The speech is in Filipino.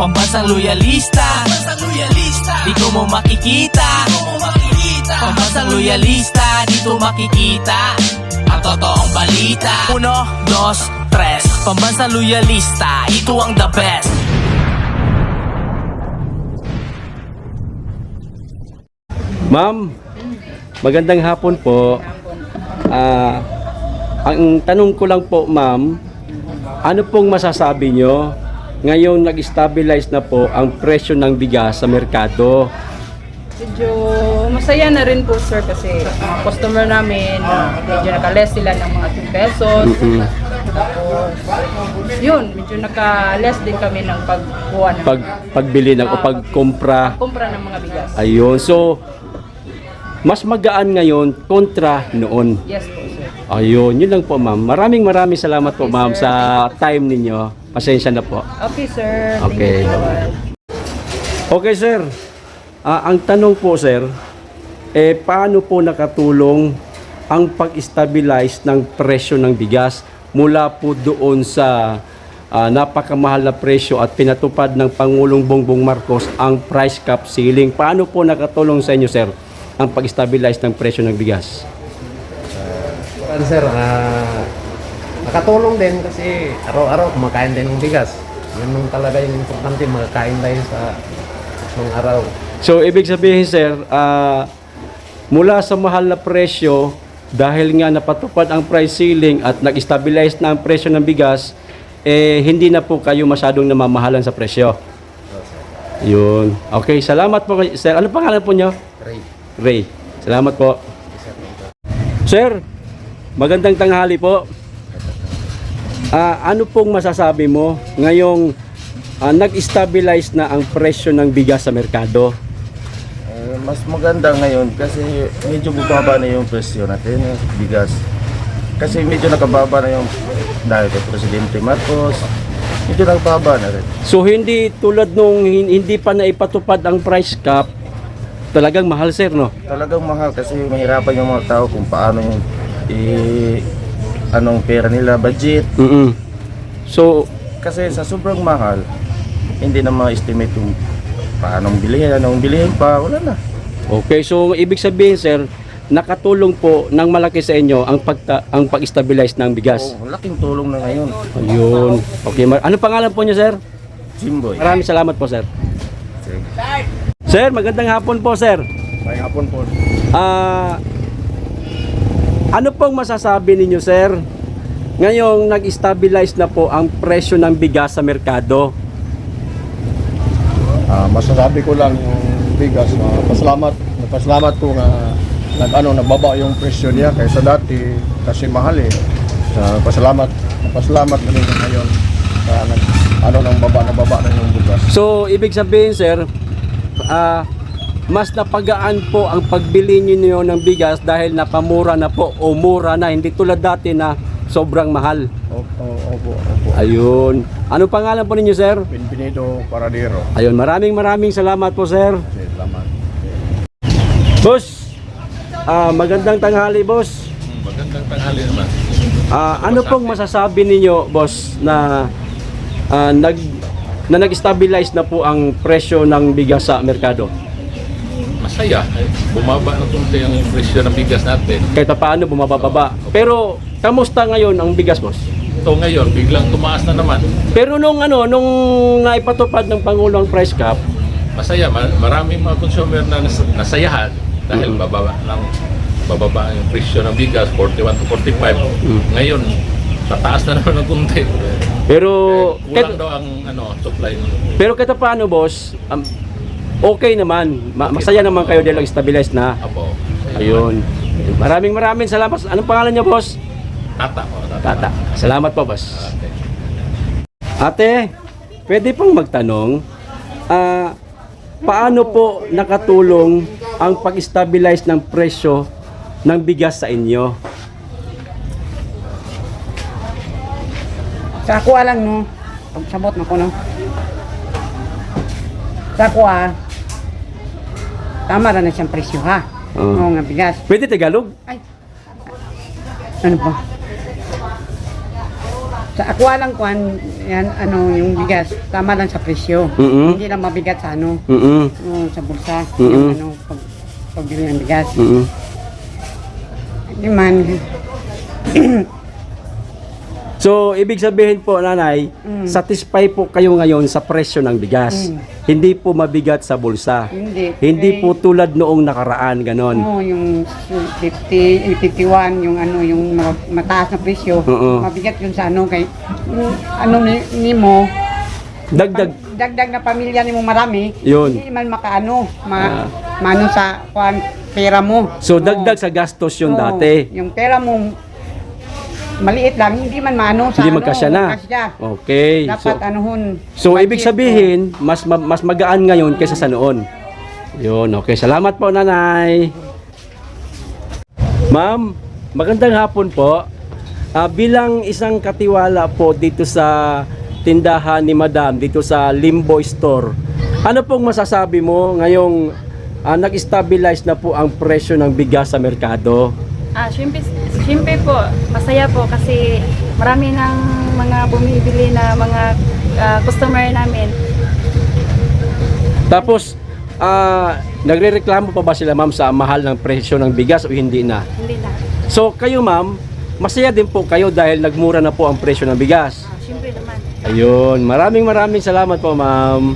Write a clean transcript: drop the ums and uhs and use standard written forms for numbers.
Pambansang loyalista, dito mo makikita. Pambansang loyalista, dito makikita ang totoong balita. 1, 2, 3, Pambansang loyalista, ito ang the best. Ma'am, magandang hapon po. Ang tanong ko lang po, ma'am, ano pong masasabi nyo ngayong nag-stabilize na po ang presyo ng bigas sa merkado? Medyo masaya na rin po, sir, kasi mga customer namin, medyo naka-less sila ng mga 2 pesos. Tapos, yun, medyo naka-less din kami ng pagkuha ng Pagbili ng o pagkumpra. kumpra ng mga bigas. Ayun, so mas magaan ngayon kontra noon. Yes po, sir. Ayun, yun lang po, ma'am. Maraming salamat po, Okay, ma'am, sir. sa time ninyo. Pasensya na po. Okay, sir. Thank Okay. you. Okay, sir. Ang tanong po, sir, paano po nakatulong ang pag-stabilize ng presyo ng bigas mula po doon sa napakamahal na presyo at pinatupad ng Pangulong Bongbong Marcos ang price cap ceiling? Paano po nakatulong sa inyo, sir, ang pag-stabilize ng presyo ng bigas? Sir, nakatulong din kasi araw-araw kumakain din ng bigas. Yun nung talaga yung importante, makakain tayo sa mga araw. So, ibig sabihin, sir, mula sa mahal na presyo, dahil nga napatupad ang price ceiling at nag-stabilize na ang presyo ng bigas, hindi na po kayo masyadong namamahalan sa presyo. Yun. Okay, salamat po, sir. Ano pangalan po niyo? Ray. Salamat po. Sir, magandang tanghali po. Ano pong masasabi mo ngayong nag-stabilize na ang presyo ng bigas sa merkado? Mas maganda ngayon kasi medyo bumaba na yung presyo natin, yung bigas. Kasi medyo nakababa na yung dahil kay Presidente Marcos, medyo nakababa na rin. So hindi tulad nung hindi pa naipatupad ang price cap, talagang mahal, sir, no? Talagang mahal kasi mahirapan yung mga tao kung paano yung anong pera nila, budget. So, Kasi sa sobrang mahal, hindi na ma-estimate kung paano bilihin, anong bilihin pa, wala na. okay, so ibig sabihin, sir, nakatulong po ng malaki sa inyo ang pag-stabilize ng bigas. Oh, laking tulong na ngayon. Ayun. Okay, ano pangalan po niyo, sir? Jimboy. Maraming salamat po, sir. Sige. Sir, magandang hapon po, sir. May hapon po. Ano pong masasabi ninyo, sir? Ngayong nag-stabilize na po ang presyo ng bigas sa merkado. Masasabi ko lang yung bigas, pasalamat ko nga nagbaba yung presyo niya kaysa dati kasi mahal eh. Pasalamat na rin ngayon nang baba na yung bigas. So, ibig sabihin, sir, mas napagaan po ang pagbili niyo ng bigas dahil napamura na po o mura na, hindi tulad dati na sobrang mahal. Opo. Ayun. Ano pangalan po ninyo, sir? Benvenido Paradero. Ayun, maraming salamat po, sir. Salamat. Boss, magandang tanghali, boss. Magandang tanghali naman. Ano pong masasabi ninyo, boss, na nag-stabilize na po ang presyo ng bigas sa merkado? Masaya. Bumaba na kunti ang presyo ng bigas natin. Kahit paano bumababa. Pero kamusta ngayon ang bigas, boss? Ito ngayon, biglang tumaas na naman. Pero nung naipatupad ng Pangulo ang price cap, Masaya. Maraming mga consumer na nasayahan dahil bababa yung presyo ng bigas, 41 to 45. Ngayon, tataas na naman ng kunti. pero Kulang daw ang supply. pero kahit paano, boss, okay naman. Masaya naman kayo dahil stabilize na. Apo. Ayun. Maraming salamat. Anong pangalan niyo, boss? Tata. Tata. Salamat po, boss. Okay. Ate, pwede pong magtanong, paano po nakatulong ang pag-stabilize ng presyo ng bigas sa inyo? Sa kuha lang, no? Pagsabot mo ko, no? Sa kuha, tama na siyang presyo, ha? Oo nga, bigas. Pwede Tagalog? Ay, ano po? Sa ako lang kuan, yan, ano, yung bigas, tama lang sa presyo. Mm-mm. Hindi lang mabigat sa ano, sa bulsa, Mm-mm. yung ano, pagbili ng bigas. Hindi man. So, ibig sabihin po, nanay, satisfy po kayo ngayon sa presyo ng bigas. Hindi po mabigat sa bulsa. Hindi. Hindi po tulad noong nakaraan, ganon. Oo, yung 51, yung ano, yung mataas na presyo, Oo. mabigat yun sa ano, kay, yung ano ni mo, Dagdag, dagdag na pamilya ni mo marami, Yun. hindi man makaano, maano sa kuan, pera mo. so dagdag sa gastos yun Oo, dati. Yung pera mo, maliit lang, hindi man maano sa Hindi ano, magkasya na. magkasya. Okay. Dapat anuhon. So budget ibig sabihin, mas magaan ngayon kaysa sa noon. Yun, okay. Salamat po, nanay. Ma'am, magandang hapon po. Bilang isang katiwala po dito sa tindahan ni Madam, dito sa Limboy Store, ano pong masasabi mo ngayong nag-stabilize na po ang presyo ng bigas sa merkado? Siyempre po, masaya po kasi marami ng mga bumibili na mga customer namin. Tapos, nagre-reklamo pa ba sila, ma'am, sa mahal ng presyo ng bigas o hindi na? Hindi na. So kayo, ma'am, masaya din po kayo dahil nagmura na po ang presyo ng bigas. Siyempre naman. Ayun, maraming salamat po, ma'am.